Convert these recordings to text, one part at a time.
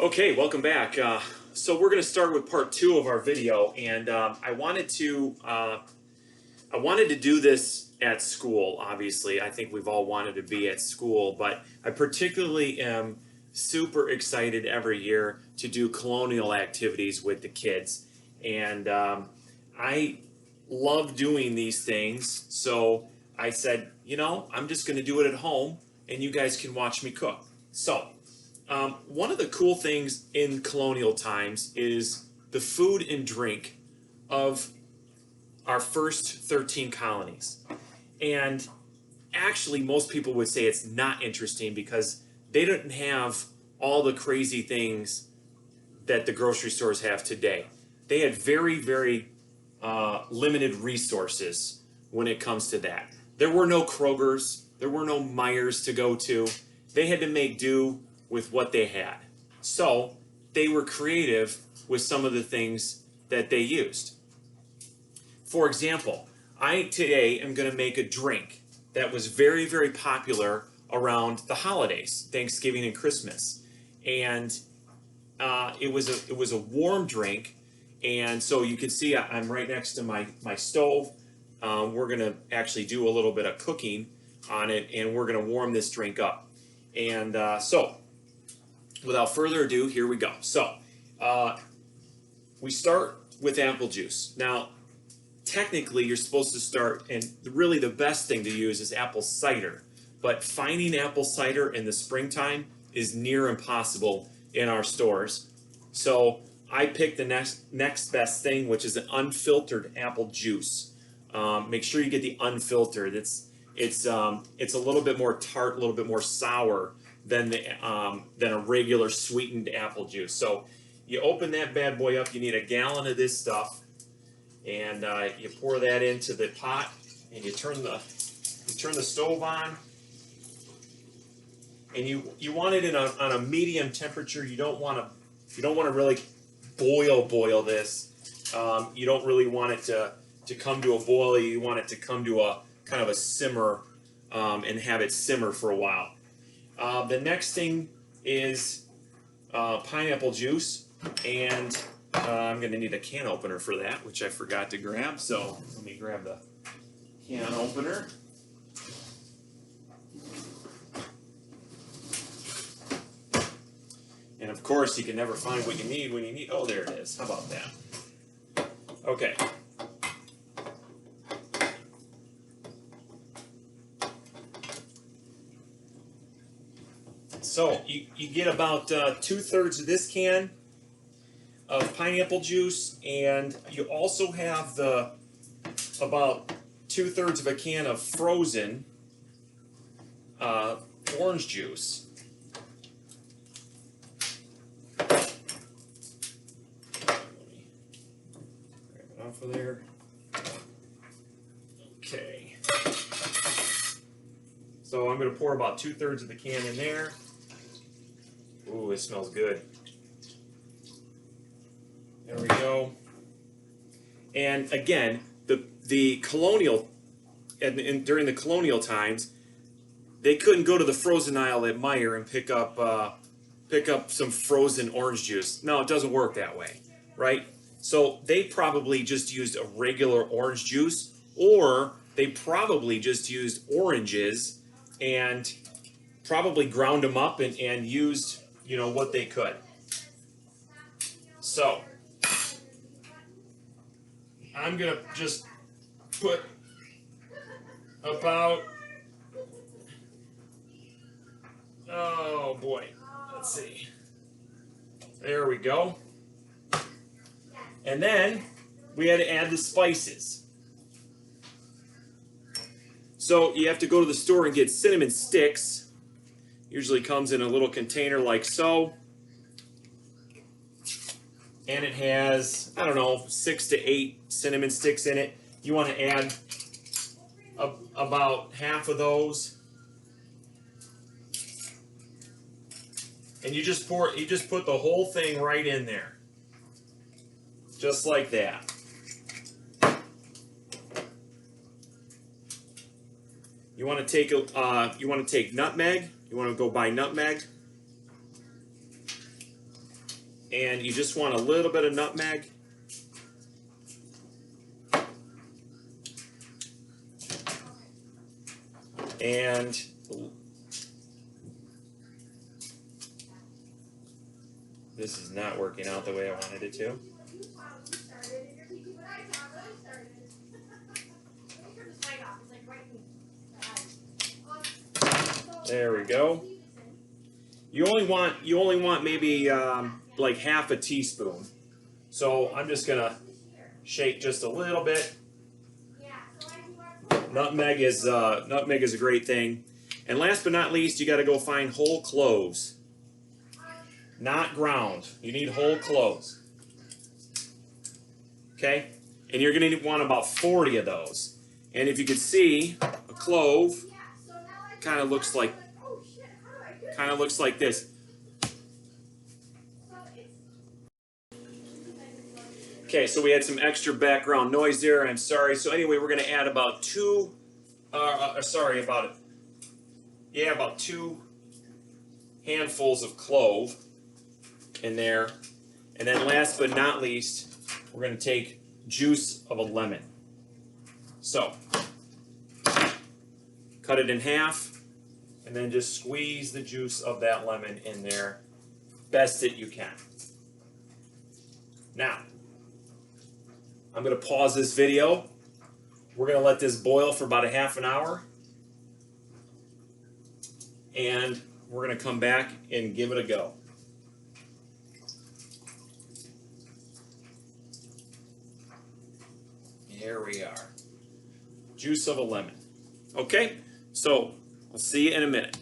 Okay, welcome back. So we're going to start with part two of our video, and I wanted to do this at school. Obviously, I think we've all wanted to be at school, but I particularly am super excited every year to do colonial activities with the kids, and I love doing these things. So I said, I'm just going to do it at home, and you guys can watch me cook. So. One of the cool things in colonial times is the food and drink of our first 13 colonies. And actually, most people would say it's not interesting because they didn't have all the crazy things that the grocery stores have today. They had very, very limited resources when it comes to that. There were no Krogers, there were no Meijers to go to. They had to make do with what they had. So they were creative with some of the things that they used. For example, I today am going to make a drink that was very, very popular around the holidays, Thanksgiving and Christmas. And it was a warm drink, and so you can see I'm right next to my stove. We're going to actually do a little bit of cooking on it, and we're going to warm this drink up. And so without further ado, here we go. So, we start with apple juice. Now, technically, you're supposed to start, and really the best thing to use is apple cider. But finding apple cider in the springtime is near impossible in our stores. So, I picked the next best thing, which is an unfiltered apple juice. Make sure you get the unfiltered. It's a little bit more tart, a little bit more sour than a regular sweetened apple juice. So you open that bad boy up. You need a gallon of this stuff, and you pour that into the pot, and you turn the stove on, and you want it on a medium temperature. You don't want to really boil this. You don't really want it to come to a boil. You want it to come to a kind of a simmer, and have it simmer for a while. The next thing is pineapple juice, and I'm going to need a can opener for that, which I forgot to grab, so let me grab the can opener. And of course, you can never find what you need when you need, oh, there it is. How about that? Okay. So you get about 2/3 of this can of pineapple juice, and you also have about 2/3 of a can of frozen orange juice. Let me grab it off of there. Okay. So I'm going to pour about 2/3 of the can in there. Ooh, it smells good. There we go. And again, the colonial, and during the colonial times, they couldn't go to the frozen aisle at Meijer and pick up some frozen orange juice. No, it doesn't work that way, right? So they probably just used a regular orange juice, or they probably just used oranges and probably ground them up and used what they could. So I'm gonna just put about, oh boy, let's see, there we go. And then we had to add the spices. So you have to go to the store and get cinnamon sticks. Usually comes in a little container like so. And it has, I don't know, 6 to 8 cinnamon sticks in it. You want to add about half of those. And you just put the whole thing right in there. Just like that. You want to take nutmeg. You want to go buy nutmeg. and you just want a little bit of nutmeg. And this is not working out the way I wanted it to. There we go. You only want maybe like half a teaspoon. So I'm just gonna shake just a little bit. Nutmeg is a great thing. And last but not least, you got to go find whole cloves, not ground. You need whole cloves. Okay, and you're gonna want about 40 of those. And if you could see, a clove kind of looks like this. Okay, so we had some extra background noise there. I'm sorry. So anyway, we're going to add about two handfuls of clove in there. And then last but not least, we're going to take juice of a lemon. So, cut it in half, and then just squeeze the juice of that lemon in there best that you can. Now, I'm going to pause this video. We're going to let this boil for about a half an hour. And we're going to come back and give it a go. Here we are. Juice of a lemon. Okay, so I'll see you in a minute.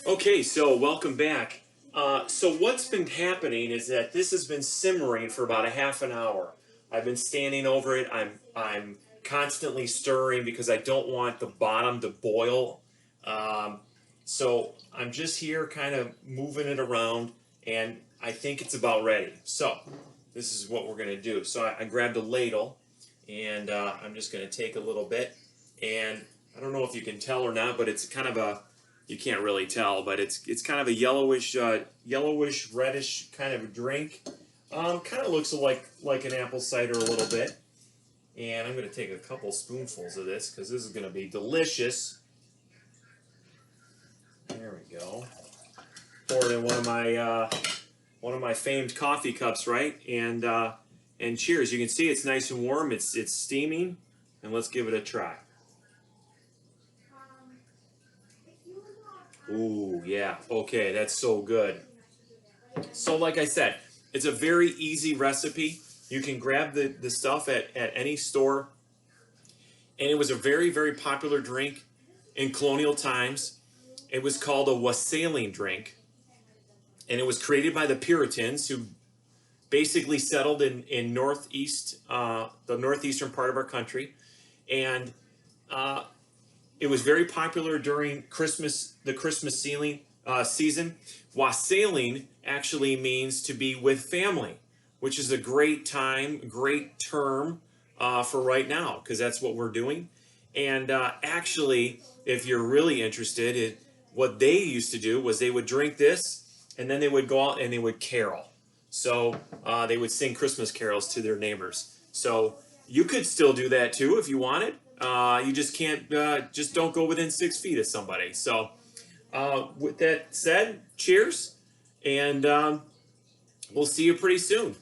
Okay, so welcome back. So what's been happening is that this has been simmering for about a half an hour. I've been standing over it. I'm constantly stirring because I don't want the bottom to boil. So I'm just here kind of moving it around, and I think it's about ready. So this is what we're going to do. So I grabbed a ladle, and I'm just going to take a little bit. And I don't know if you can tell or not, but it's kind of a, you can't really tell, but it's kind of a yellowish reddish kind of a drink. Kind of looks like an apple cider a little bit. And I'm going to take a couple spoonfuls of this because this is going to be delicious. There we go. Pour it in one of my famed coffee cups, right? And cheers. You can see it's nice and warm. It's steaming, and let's give it a try. Ooh, yeah. Okay, that's so good. So like I said, it's a very easy recipe. You can grab the stuff at any store. And it was a very, very popular drink in colonial times. It was called a wassailing drink. And it was created by the Puritans, who basically settled in the northeastern part of our country. And it was very popular during the Christmas season. Wassailing actually means to be with family, which is a great term for right now, because that's what we're doing. And actually, if you're really interested, what they used to do was they would drink this, and then they would go out and they would carol. So they would sing Christmas carols to their neighbors. So you could still do that too if you wanted. You just can't, just don't go within 6 feet of somebody. So with that said, cheers, and we'll see you pretty soon.